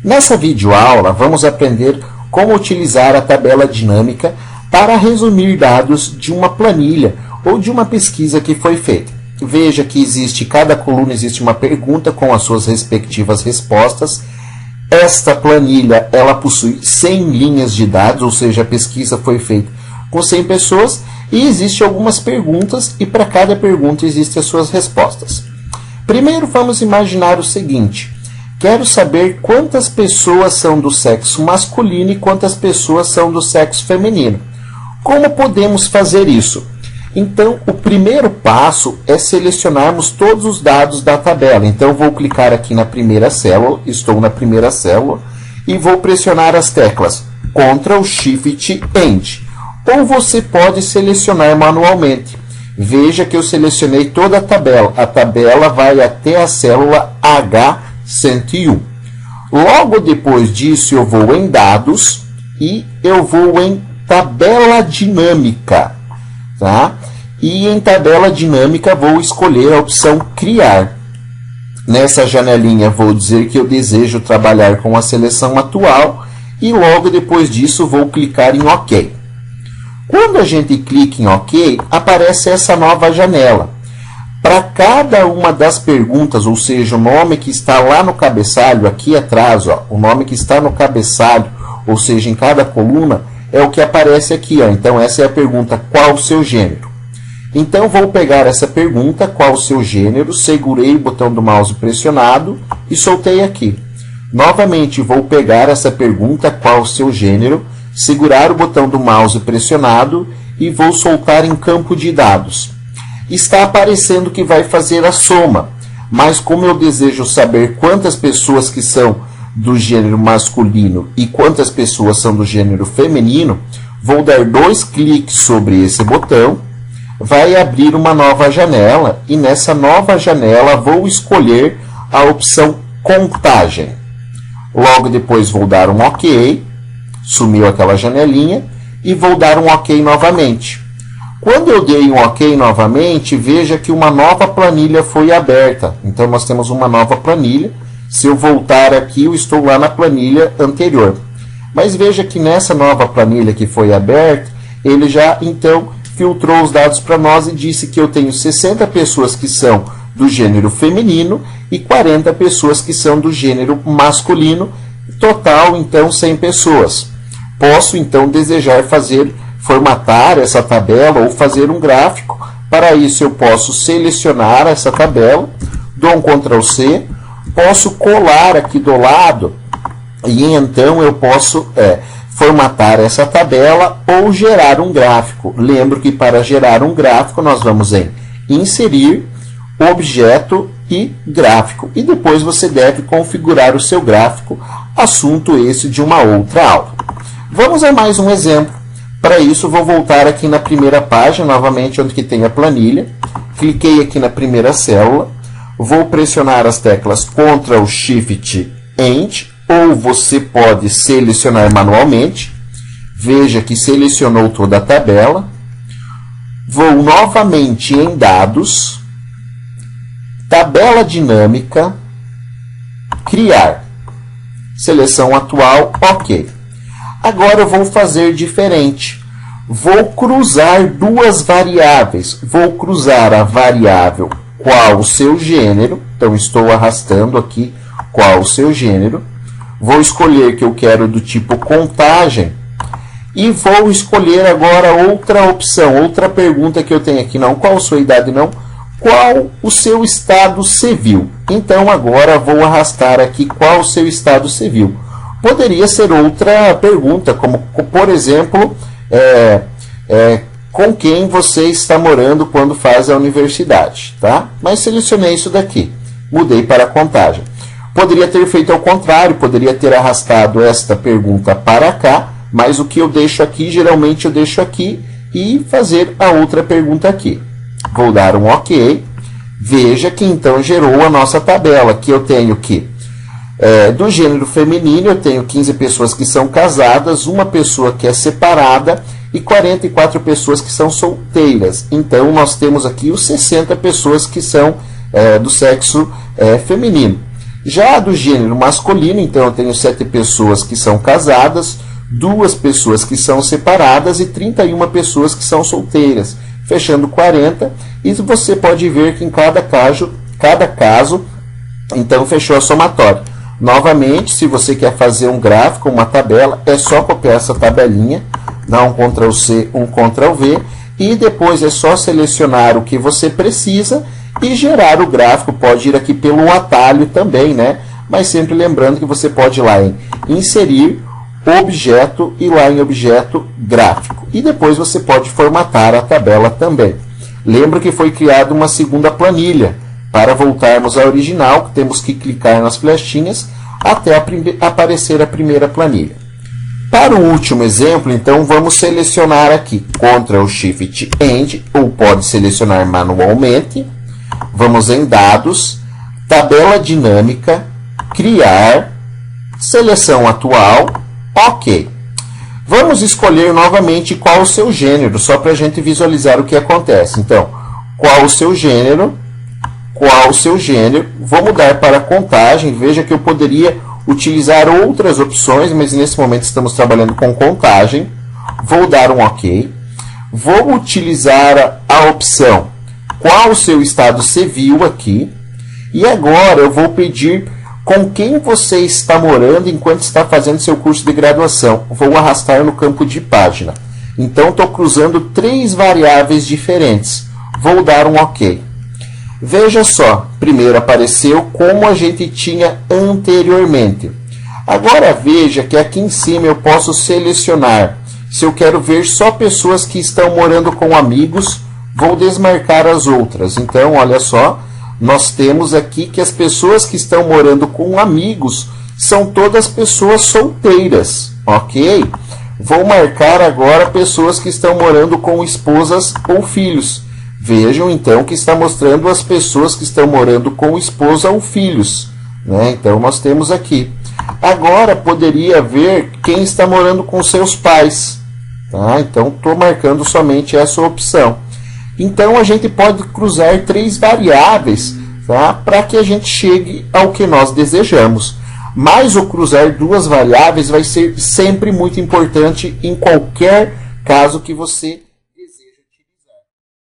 Nessa videoaula, vamos aprender como utilizar a tabela dinâmica para resumir dados de uma planilha ou de uma pesquisa que foi feita. Veja que cada coluna existe uma pergunta com as suas respectivas respostas. Esta planilha, ela possui 100 linhas de dados, ou seja, a pesquisa foi feita com 100 pessoas e existem algumas perguntas e para cada pergunta existem as suas respostas. Primeiro vamos imaginar o seguinte: quero saber quantas pessoas são do sexo masculino e quantas pessoas são do sexo feminino. Como podemos fazer isso? Então, o primeiro passo é selecionarmos todos os dados da tabela. Então, vou clicar aqui na primeira célula, estou na primeira célula, e vou pressionar as teclas Ctrl, Shift, End. Ou você pode selecionar manualmente. Veja que eu selecionei toda a tabela. A tabela vai até a célula H101. Logo depois disso, eu vou em Dados e eu vou em Tabela Dinâmica. Tá? E em tabela dinâmica vou escolher a opção Criar. Nessa janelinha vou dizer que eu desejo trabalhar com a seleção atual e logo depois disso vou clicar em OK. Quando a gente clica em OK, aparece essa nova janela. Para cada uma das perguntas, ou seja, o nome que está lá no cabeçalho, aqui atrás, ó, o nome que está no cabeçalho, ou seja, em cada coluna, é o que aparece aqui. Ó. Então, essa é a pergunta: qual o seu gênero? Então, vou pegar essa pergunta, qual o seu gênero, segurei o botão do mouse pressionado e soltei aqui. Novamente, vou pegar essa pergunta, qual o seu gênero, segurar o botão do mouse pressionado e vou soltar em campo de dados. Está aparecendo que vai fazer a soma, mas como eu desejo saber quantas pessoas que são do gênero masculino e quantas pessoas são do gênero feminino, vou dar 2 cliques sobre esse botão, vai abrir uma nova janela e nessa nova janela vou escolher a opção Contagem. Logo depois vou dar um OK, sumiu aquela janelinha, e vou dar um OK novamente. Quando eu dei um OK novamente, veja que uma nova planilha foi aberta. Então nós temos uma nova planilha. Se eu voltar aqui, eu estou lá na planilha anterior. Mas veja que nessa nova planilha que foi aberta, ele já então filtrou os dados para nós e disse que eu tenho 60 pessoas que são do gênero feminino e 40 pessoas que são do gênero masculino. Total, então, 100 pessoas. Posso, então, desejar formatar essa tabela ou fazer um gráfico. Para isso, eu posso selecionar essa tabela, dou um Ctrl C, posso colar aqui do lado e então eu posso formatar essa tabela ou gerar um gráfico. Lembro que para gerar um gráfico nós vamos em Inserir, Objeto e Gráfico. E depois você deve configurar o seu gráfico, assunto esse de uma outra aula. Vamos a mais um exemplo. Para isso vou voltar aqui na primeira página, novamente onde que tem a planilha. Cliquei aqui na primeira célula. Vou pressionar as teclas Ctrl, Shift, End, ou você pode selecionar manualmente. Veja que selecionou toda a tabela. Vou novamente em Dados, Tabela Dinâmica, Criar. Seleção atual, OK. Agora eu vou fazer diferente. Vou cruzar duas variáveis. Vou cruzar a variável qual o seu gênero, então estou arrastando aqui qual o seu gênero, vou escolher que eu quero do tipo contagem e vou escolher agora outra opção, outra pergunta que eu tenho aqui, não qual a sua idade, não, qual o seu estado civil. Então agora vou arrastar aqui qual o seu estado civil. Poderia ser outra pergunta, como por exemplo, com quem você está morando quando faz a universidade, tá? Mas selecionei isso daqui, mudei para a contagem. Poderia ter feito ao contrário, poderia ter arrastado esta pergunta para cá, mas o que eu deixo aqui, geralmente eu deixo aqui e fazer a outra pergunta aqui. Vou dar um OK. Veja que então gerou a nossa tabela, que eu tenho que do gênero feminino, eu tenho 15 pessoas que são casadas, uma pessoa que é separada e 44 pessoas que são solteiras. Então, nós temos aqui os 60 pessoas que são do sexo feminino. Já do gênero masculino, então eu tenho 7 pessoas que são casadas, 2 pessoas que são separadas e 31 pessoas que são solteiras, fechando 40. E você pode ver que em cada caso, então fechou a somatória. Novamente, se você quer fazer um gráfico, uma tabela, é só copiar essa tabelinha, dar um Ctrl+C, um Ctrl+V, e depois é só selecionar o que você precisa e gerar o gráfico. Pode ir aqui pelo atalho também, né? Mas sempre lembrando que você pode ir lá em inserir, objeto e lá em objeto gráfico. E depois você pode formatar a tabela também. Lembra que foi criada uma segunda planilha. Para voltarmos à original, temos que clicar nas flechinhas até aparecer a primeira planilha. Para o último exemplo, então, vamos selecionar aqui Ctrl+Shift+End, ou pode selecionar manualmente. Vamos em Dados, Tabela Dinâmica, Criar, Seleção Atual, OK. Vamos escolher novamente qual o seu gênero, só para a gente visualizar o que acontece. Então, qual o seu gênero? Qual o seu gênero? Vou mudar para contagem. Veja que eu poderia utilizar outras opções, mas nesse momento estamos trabalhando com contagem. Vou dar um OK. Vou utilizar a opção qual o seu estado civil aqui. E agora eu vou pedir com quem você está morando enquanto está fazendo seu curso de graduação. Vou arrastar no campo de página. Então, estou cruzando 3 variáveis diferentes. Vou dar um OK. Veja só, primeiro apareceu como a gente tinha anteriormente. Agora veja que aqui em cima eu posso selecionar. Se eu quero ver só pessoas que estão morando com amigos, vou desmarcar as outras. Então, olha só, nós temos aqui que as pessoas que estão morando com amigos são todas pessoas solteiras, ok? Vou marcar agora pessoas que estão morando com esposas ou filhos. Vejam, então, que está mostrando as pessoas que estão morando com esposa ou filhos, né? Então, nós temos aqui. Agora, poderia ver quem está morando com seus pais, tá? Então, estou marcando somente essa opção. Então, a gente pode cruzar 3 variáveis, tá? Para que a gente chegue ao que nós desejamos. Mas o cruzar 2 variáveis vai ser sempre muito importante em qualquer caso que você